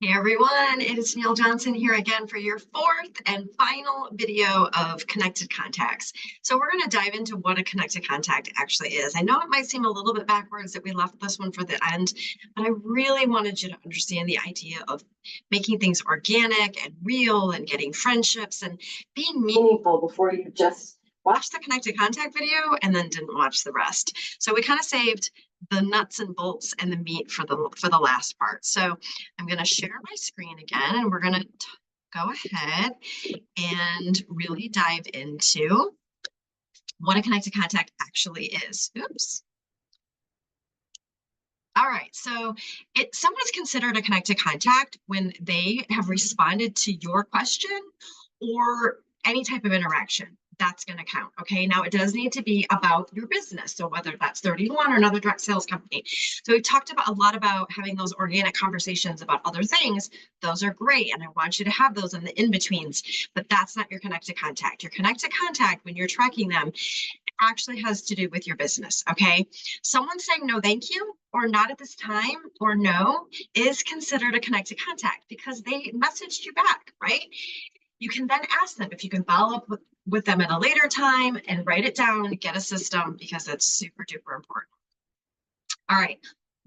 Hey everyone, it is Neil Johnson here again for your fourth and final video of connected contacts. So we're going to dive into what a connected contact actually is. I know it might seem a little bit backwards that we left this one for the end, but I really wanted you to understand the idea of making things organic and real and getting friendships and being meaningful before you just watch the connected contact video and then didn't watch the rest. So we kind of saved the nuts and bolts and the meat for the last part. So I'm going to share my screen again, and we're going to go ahead and really dive into what a connected contact actually is. Oops. All right, so someone is considered a connected contact when they have responded to your question or any type of interaction. That's going to count. Okay. Now it does need to be about your business. So whether that's 31 or another direct sales company. So we talked about a lot about having those organic conversations about other things. Those are great. And I want you to have those in the in-betweens, but that's not your connected contact. Your connected contact, when you're tracking them, actually has to do with your business. Okay. Someone saying no, thank you, or not at this time, or no, is considered a connected contact because they messaged you back, right? You can then ask them if you can follow up with them at a later time and write it down, get a system, because it's super duper important. All right,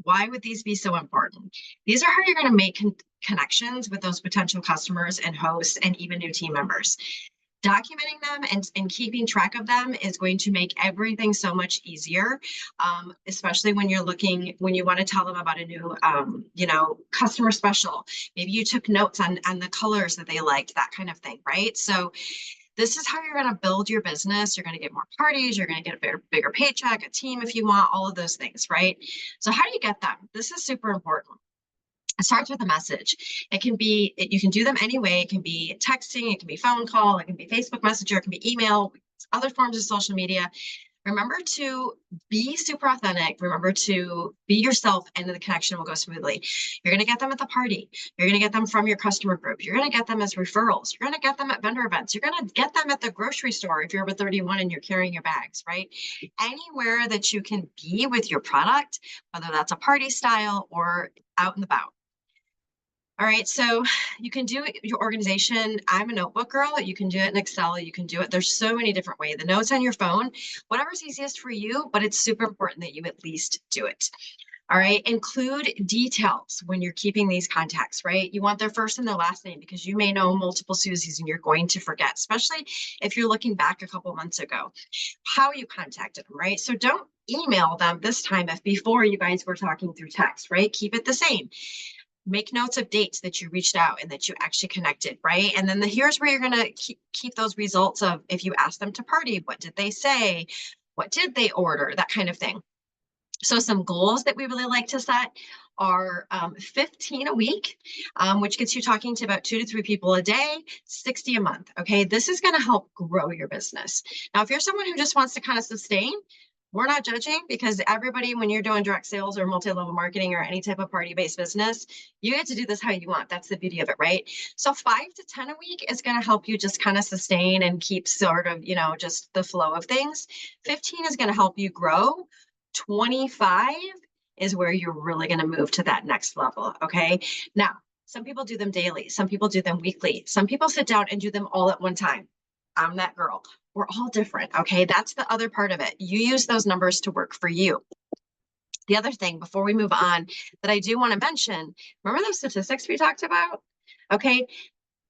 why would these be so important? These are how you're going to make connections with those potential customers and hosts and even new team members. Documenting them and keeping track of them is going to make everything so much easier, especially when you want to tell them about a new, customer special. Maybe you took notes on the colors that they liked, that kind of thing, right? So this is how you're going to build your business. You're going to get more parties. You're going to get a bigger paycheck, a team if you want, all of those things, right? So how do you get them? This is super important. It starts with a message. You can do them anyway. It can be texting, it can be phone call, it can be Facebook Messenger, it can be email, other forms of social media. Remember to be super authentic. Remember to be yourself, and the connection will go smoothly. You're going to get them at the party. You're going to get them from your customer group. You're going to get them as referrals. You're going to get them at vendor events. You're going to get them at the grocery store if you're over 31 and you're carrying your bags, right? Anywhere that you can be with your product, whether that's a party style or out and about. All right, so you can do your organization. I'm a notebook girl. You can do it in Excel. You can do it. There's so many different ways. The notes on your phone, whatever's easiest for you, but it's super important that you at least do it. All right, include details when you're keeping these contacts, right? You want their first and their last name because you may know multiple Susies and you're going to forget, especially if you're looking back a couple months ago, how you contacted them, right? So don't email them this time if before you guys were talking through text, right? Keep it the same. Make notes of dates that you reached out and that you actually connected, right? And then here's where you're going to keep those results of if you asked them to party, what did they say? What did they order? That kind of thing. So some goals that we really like to set are 15 a week, which gets you talking to about 2 to 3 people a day, 60 a month. Okay, this is going to help grow your business. Now, if you're someone who just wants to kind of sustain, we're not judging, because everybody, when you're doing direct sales or multi-level marketing or any type of party-based business, you get to do this how you want. That's the beauty of it, right? So 5 to 10 a week is going to help you just kind of sustain and keep sort of, just the flow of things. 15 is going to help you grow. 25 is where you're really going to move to that next level. Okay. Now, some people do them daily. Some people do them weekly. Some people sit down and do them all at one time. I'm that girl. We're all different. Okay. That's the other part of it. You use those numbers to work for you. The other thing before we move on that I do want to mention, remember those statistics we talked about? Okay.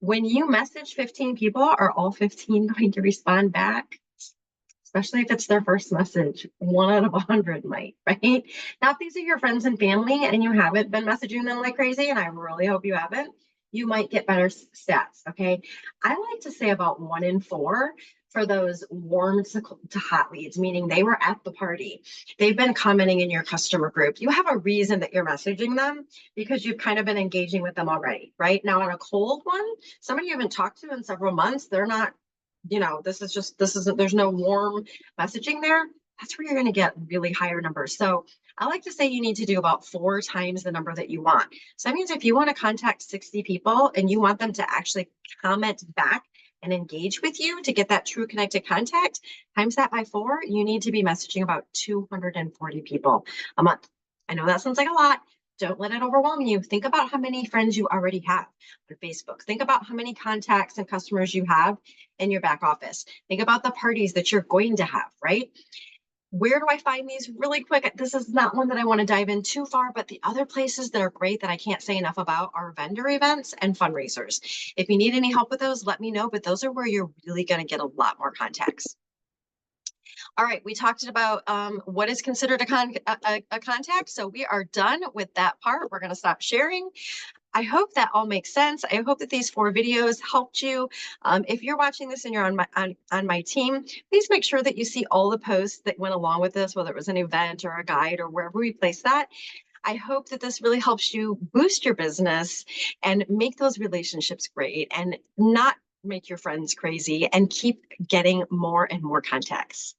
When you message 15 people, are all 15 going to respond back? Especially if it's their first message, 1 out of 100 might, right? Now, if these are your friends and family and you haven't been messaging them like crazy, and I really hope you haven't, you might get better stats, okay? I like to say about 1 in 4 for those warm to hot leads, meaning they were at the party. They've been commenting in your customer group. You have a reason that you're messaging them because you've kind of been engaging with them already, right? Now, on a cold one, somebody you haven't talked to in several months, they're not, there's no warm messaging there. That's where you're going to get really higher numbers. So I like to say you need to do about 4 times the number that you want. So that means if you want to contact 60 people and you want them to actually comment back and engage with you to get that true connected contact, times that by 4, you need to be messaging about 240 people a month. I know that sounds like a lot, Don't let it overwhelm you. Think about how many friends you already have on Facebook. Think about how many contacts and customers you have in your back office. Think about the parties that you're going to have, right? Where do I find these really quick? This is not one that I want to dive in too far, but the other places that are great that I can't say enough about are vendor events and fundraisers. If you need any help with those, let me know, but those are where you're really going to get a lot more contacts. All right, we talked about what is considered a contact. So we are done with that part. We're going to stop sharing. I hope that all makes sense. I hope that these 4 videos helped you. If you're watching this and you're on my team, please make sure that you see all the posts that went along with this, whether it was an event or a guide or wherever we place that. I hope that this really helps you boost your business and make those relationships great and not make your friends crazy and keep getting more and more contacts.